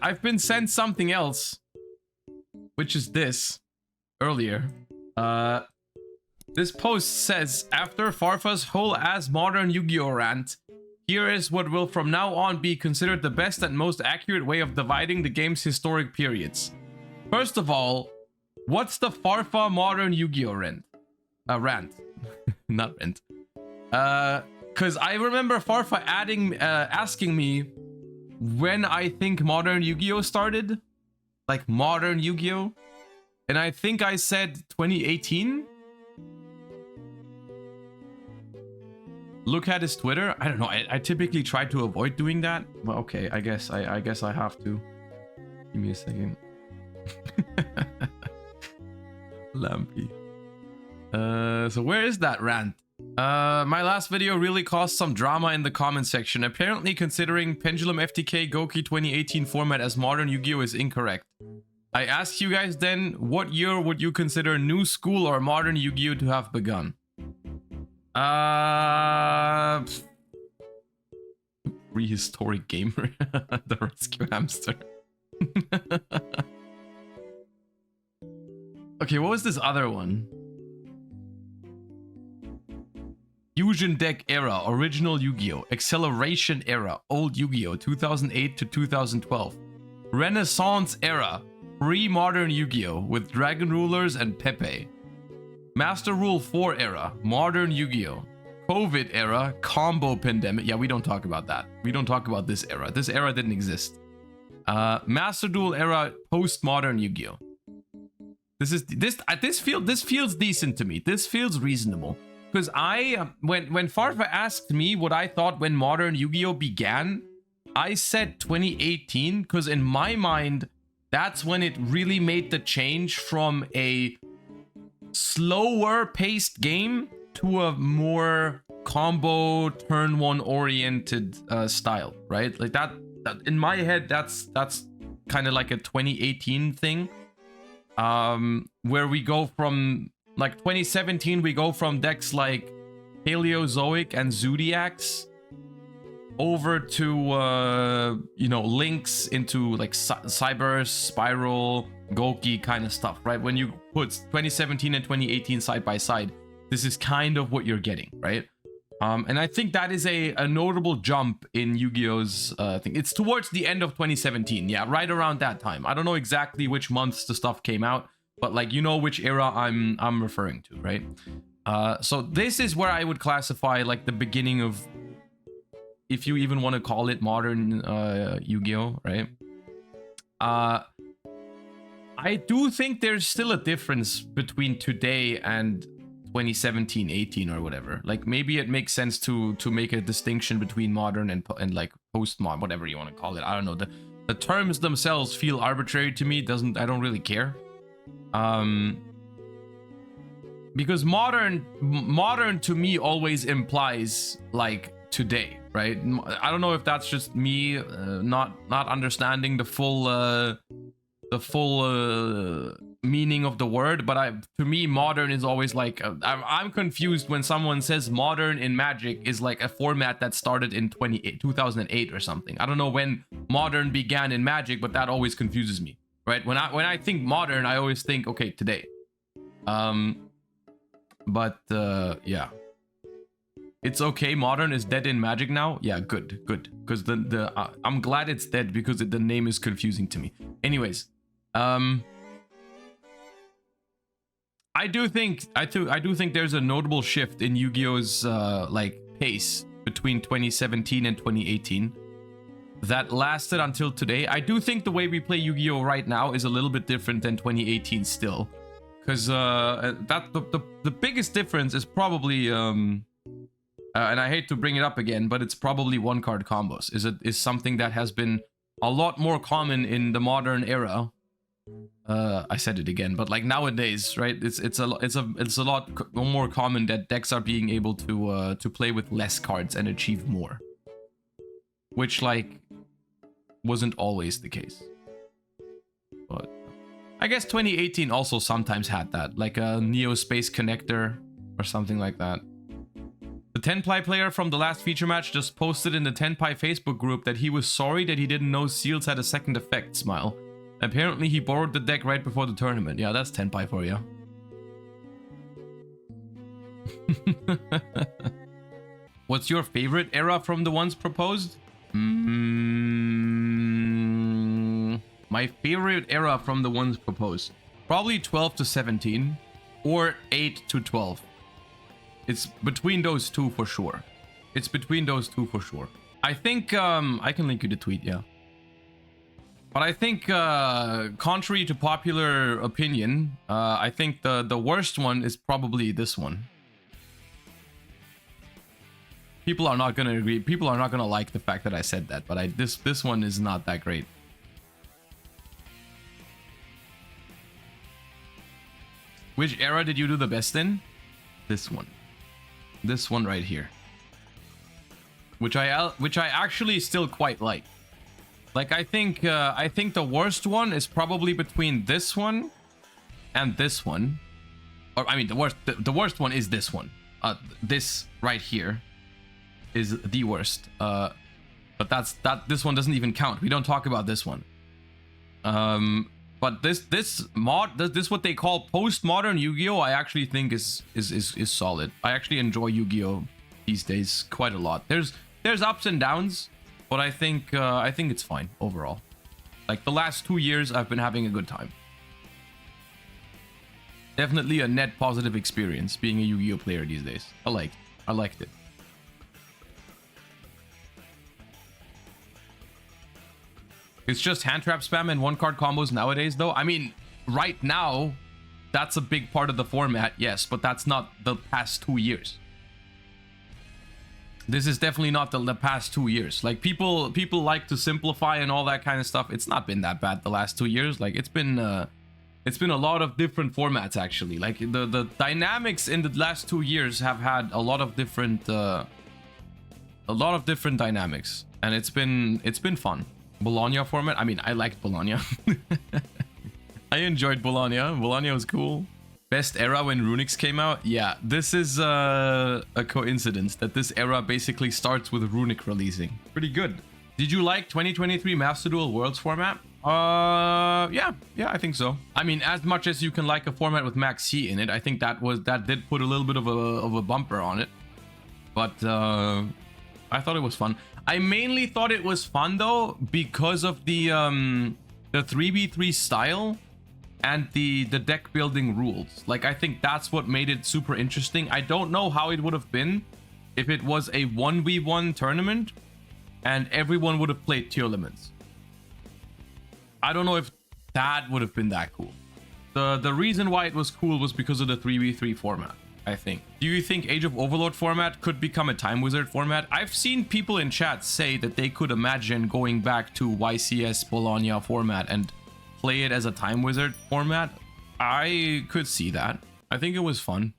I've been sent something else, which is this earlier. This post says, after Farfa's whole ass modern Yu-Gi-Oh rant, here is what will from now on be considered the best and most accurate way of dividing the game's historic periods. First of all, what's the Farfa modern Yu-Gi-Oh rant? Not rant. Because I remember Farfa asking me when I think modern Yu-Gi-Oh started. Like modern Yu-Gi-Oh. And I think I said 2018. Look at his Twitter. I don't know. I typically try to avoid doing that. But okay, I guess I have to. Give me a second. Lampy. So where is that rant? My last video really caused some drama in the comment section. Apparently considering Pendulum FTK Goki 2018 format as modern Yu-Gi-Oh is incorrect. I asked you guys then, what year would you consider new school or modern Yu-Gi-Oh to have begun? Prehistoric gamer. The rescue hamster. Okay, what was this other one? Fusion deck era, original Yu-Gi-Oh! Acceleration era, old Yu-Gi-Oh! 2008 to 2012. Renaissance era, pre-modern Yu-Gi-Oh! With Dragon Rulers and Pepe. Master Rule 4 era, modern Yu-Gi-Oh! COVID era, combo pandemic. Yeah, we don't talk about that. We don't talk about this era. This era didn't exist. Master Duel era, postmodern Yu-Gi-Oh! This feels decent to me. This feels reasonable. Because when Farfa asked me what I thought when modern Yu-Gi-Oh! Began, I said 2018, because in my mind, that's when it really made the change from a slower paced game to a more combo turn one oriented style, right? Like that in my head, that's kind of like a 2018 thing, where we go from like 2017, we go from decks like Paleozoic and Zodiacs over to you know, links into like Cyber, Spiral, Goki kind of stuff, right? When you put 2017 and 2018 side by side, this is kind of what you're getting, right? And I think that is a notable jump in Yu-Gi-Oh's thing. It's towards the end of 2017, yeah, right around that time. I don't know exactly which months the stuff came out, but like, you know which era I'm referring to, right? So this is where I would classify like the beginning of, if you even want to call it modern Yu-Gi-Oh, right? I do think there's still a difference between today and 2017, 18 or whatever. Like maybe it makes sense to make a distinction between modern and like post-modern, whatever you want to call it. I don't know. The terms themselves feel arbitrary to me. I don't really care. Because modern to me always implies like today, right? I don't know if that's just me not understanding the full meaning of the word, but to me modern is always like I'm confused when someone says modern in Magic is like a format that started in 2008 or something. I don't know when modern began in Magic, but that always confuses me, right? When I think modern, I always think, okay, today. But yeah, it's okay. Modern is dead in Magic now. Yeah, good, because I'm glad it's dead because the name is confusing to me. Anyways, I do think there's a notable shift in Yu-Gi-Oh's like pace between 2017 and 2018 that lasted until today. I do think the way we play Yu-Gi-Oh right now is a little bit different than 2018 still, because the biggest difference is probably and I hate to bring it up again, but it's probably one card combos is something that has been a lot more common in the modern era. I said it again, but like nowadays, right? It's a lot more common that decks are being able to play with less cards and achieve more, which like wasn't always the case. But I guess 2018 also sometimes had that, like a Neo Space Connector or something like that. The Tenpai player from the last feature match just posted in the Tenpai Facebook group that he was sorry that he didn't know seals had a second effect, smile. Apparently he borrowed the deck right before the tournament. Yeah, that's Tenpai for you. What's your favorite era from the ones proposed? My favorite era from the ones proposed. Probably 12 to 17 or 8 to 12. It's between those two for sure. It's between those two for sure. I think I can link you the tweet, yeah. But I think contrary to popular opinion, I think the worst one is probably this one. People are not gonna agree. People are not gonna like the fact that I said that, but this one is not that great. Which era did you do the best in? This one. This one right here. Which I actually still quite like. Like I think the worst one is probably between this one and this one. Or I mean the worst one is this one. This right here is the worst. But this one doesn't even count. We don't talk about this one. But this what they call postmodern Yu-Gi-Oh, I actually think is solid. I actually enjoy Yu-Gi-Oh these days quite a lot. There's ups and downs, but I think it's fine overall. Like the last 2 years, I've been having a good time. Definitely a net positive experience being a Yu-Gi-Oh player these days. I liked it. It's just hand trap spam and one card combos nowadays, though. I mean, right now, that's a big part of the format, yes, but that's not the past 2 years. This is definitely not the past 2 years. Like people like to simplify and all that kind of stuff. It's not been that bad the last 2 years. Like it's been a lot of different formats actually. Like the dynamics in the last 2 years have had a lot of different dynamics, and it's been fun. Bologna format. I mean, I liked Bologna. I enjoyed Bologna. Bologna was cool. Best era when Runick's came out? Yeah, this is a coincidence that this era basically starts with Runick releasing. Pretty good. Did you like 2023 Master Duel Worlds format? Yeah, I think so. I mean, as much as you can like a format with Max C in it, I think that did put a little bit of a bumper on it. But I thought it was fun. I mainly thought it was fun though because of the 3v3 style and the deck building rules. Like I think that's what made it super interesting. I don't know how it would have been if it was a 1v1 tournament and everyone would have played tier limits. I don't know if that would have been that cool. The reason why it was cool was because of the 3v3 format, I think. Do you think Age of Overlord format could become a Time Wizard format? I've seen people in chat say that they could imagine going back to YCS Bologna format and play it as a Time Wizard format. I could see that. I think it was fun.